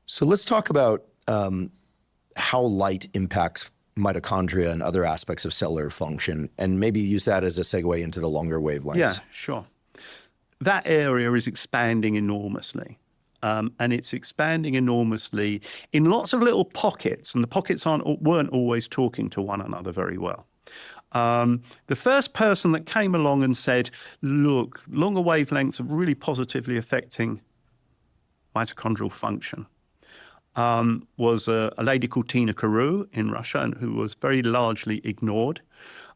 So let's talk about how light impacts mitochondria and other aspects of cellular function, and maybe use that as a segue into the longer wavelengths. Yeah, sure. That area is expanding enormously. And it's expanding enormously in lots of little pockets, and the pockets weren't always talking to one another very well. The first person that came along and said, look, longer wavelengths are really positively affecting mitochondrial function was a lady called Tina Carew in Russia, and who was very largely ignored.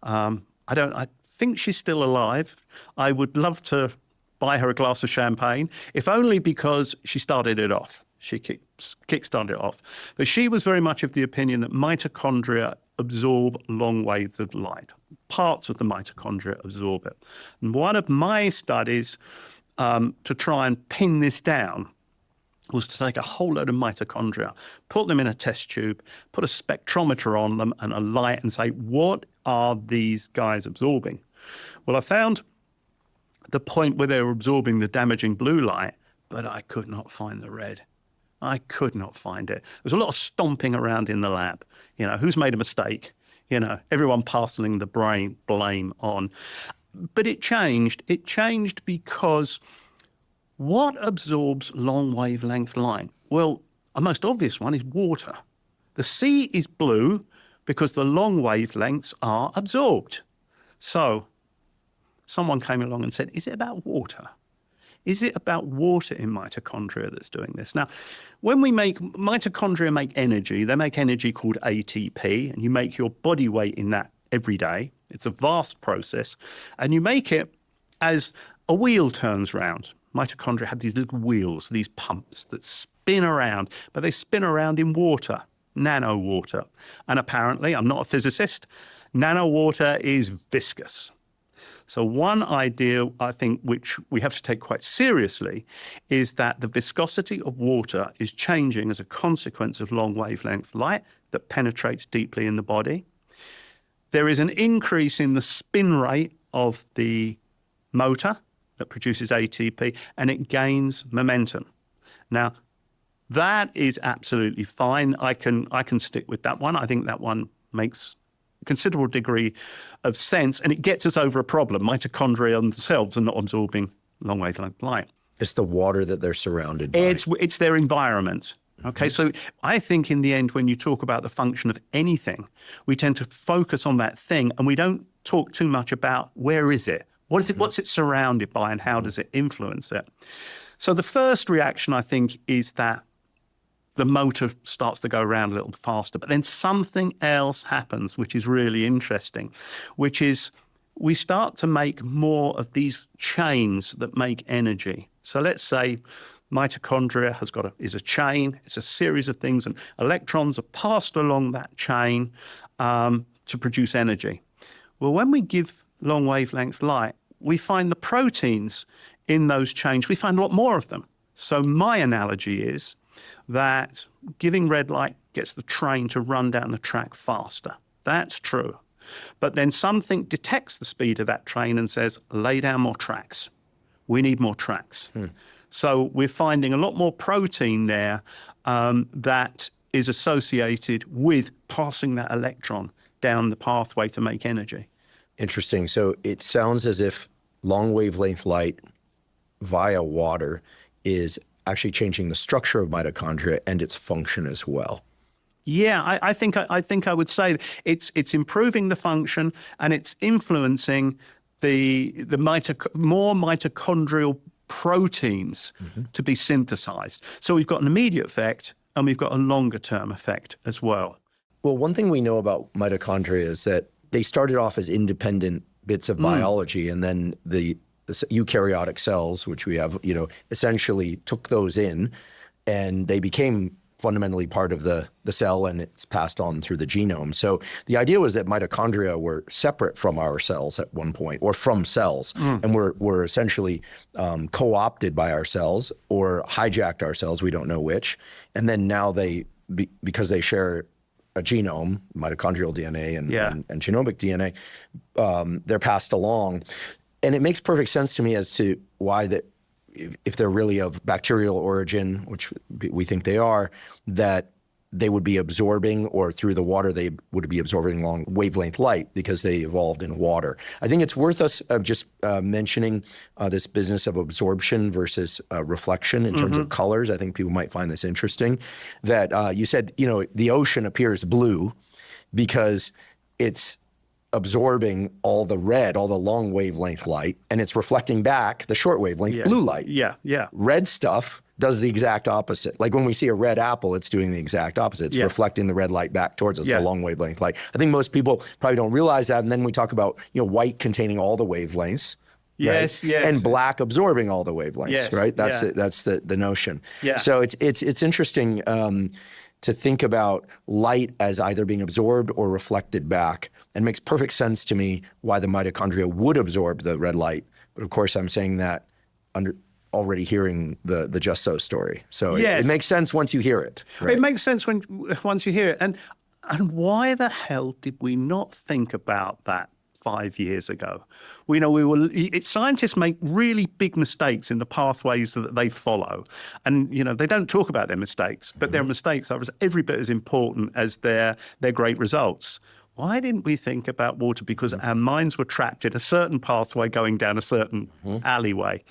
I think she's still alive. I would love to buy her a glass of champagne, if only because she started it off. She kick-started it off. But she was very much of the opinion that mitochondria absorb long waves of light. Parts of the mitochondria absorb it. And one of my studies to try and pin this down was to take a whole load of mitochondria, put them in a test tube, put a spectrometer on them and a light, and say, what are these guys absorbing? Well, I found the point where they were absorbing the damaging blue light, but I could not find the red. I could not find it. There was a lot of stomping around in the lab. You know, who's made a mistake? You know, everyone passing the blame on. But it changed. It changed because what absorbs long wavelength light? Well, a most obvious one is water. The sea is blue because the long wavelengths are absorbed. So someone came along and said, is it about water? Is it about water in mitochondria that's doing this? Now, when mitochondria make energy, they make energy called ATP, and you make your body weight in that every day. It's a vast process, and you make it as a wheel turns round. Mitochondria have these little wheels, these pumps that spin around, but they spin around in water, nano water. And apparently, I'm not a physicist, nano water is viscous. So one idea, I think, which we have to take quite seriously, is that the viscosity of water is changing as a consequence of long wavelength light that penetrates deeply in the body. There is an increase in the spin rate of the motor that produces ATP, and it gains momentum. Now, that is absolutely fine. I can stick with that one. I think that one makes considerable degree of sense, and it gets us over a problem. Mitochondria themselves are not absorbing long wavelength light. It's the water that they're surrounded by. It's their environment. Okay, so I think in the end, when you talk about the function of anything, we tend to focus on that thing, and we don't talk too much about where is it? What is it? What's it surrounded by, and how does it influence it? So the first reaction, I think, is that the motor starts to go around a little faster. But then something else happens, which is really interesting, which is we start to make more of these chains that make energy. So let's say mitochondria is a chain. It's a series of things, and electrons are passed along that chain to produce energy. Well, when we give long wavelength light, we find the proteins in those chains. We find a lot more of them. So my analogy is that giving red light gets the train to run down the track faster. That's true. But then something detects the speed of that train and says, lay down more tracks. We need more tracks. So we're finding a lot more protein there that is associated with passing that electron down the pathway to make energy. Interesting. So it sounds as if long wavelength light via water is actually changing the structure of mitochondria and its function as well. Yeah, I think I would say it's improving the function, and it's influencing the more mitochondrial proteins to be synthesized. So we've got an immediate effect, and we've got a longer term effect as well. Well, one thing we know about mitochondria is that they started off as independent bits of biology, and then the eukaryotic cells, which we have, essentially took those in, and they became fundamentally part of the cell, and it's passed on through the genome. So the idea was that mitochondria were separate from our cells at one point, or from cells, and were essentially co-opted by our cells or hijacked our cells, we don't know which. And then now because they share a genome, mitochondrial DNA and genomic DNA, they're passed along. And it makes perfect sense to me as to why that if they're really of bacterial origin, which we think they are, that they would be absorbing, or through the water, they would be absorbing long wavelength light because they evolved in water. I think it's worth us just mentioning this business of absorption versus reflection in terms of colors. I think people might find this interesting, that you said, the ocean appears blue because it's absorbing all the red, all the long wavelength light, and it's reflecting back the short wavelength blue light. Yeah. Red stuff does the exact opposite. Like when we see a red apple, it's doing the exact opposite. It's reflecting the red light back towards us, the long wavelength light. I think most people probably don't realize that. And then we talk about, white containing all the wavelengths. Yes, right? yes. And black absorbing all the wavelengths, Yes, right? That's yeah. it. That's the notion. Yeah. So it's interesting to think about light as either being absorbed or reflected back. And it makes perfect sense to me why the mitochondria would absorb the red light. But of course, I'm saying that already hearing the Just So story. So Yes. it makes sense once you hear it. Right? It makes sense once you hear it. And why the hell did we not think about that 5 years ago? Scientists make really big mistakes in the pathways that they follow. And, they don't talk about their mistakes, but their mistakes are every bit as important as their great results. Why didn't we think about water? Because our minds were trapped in a certain pathway going down a certain alleyway.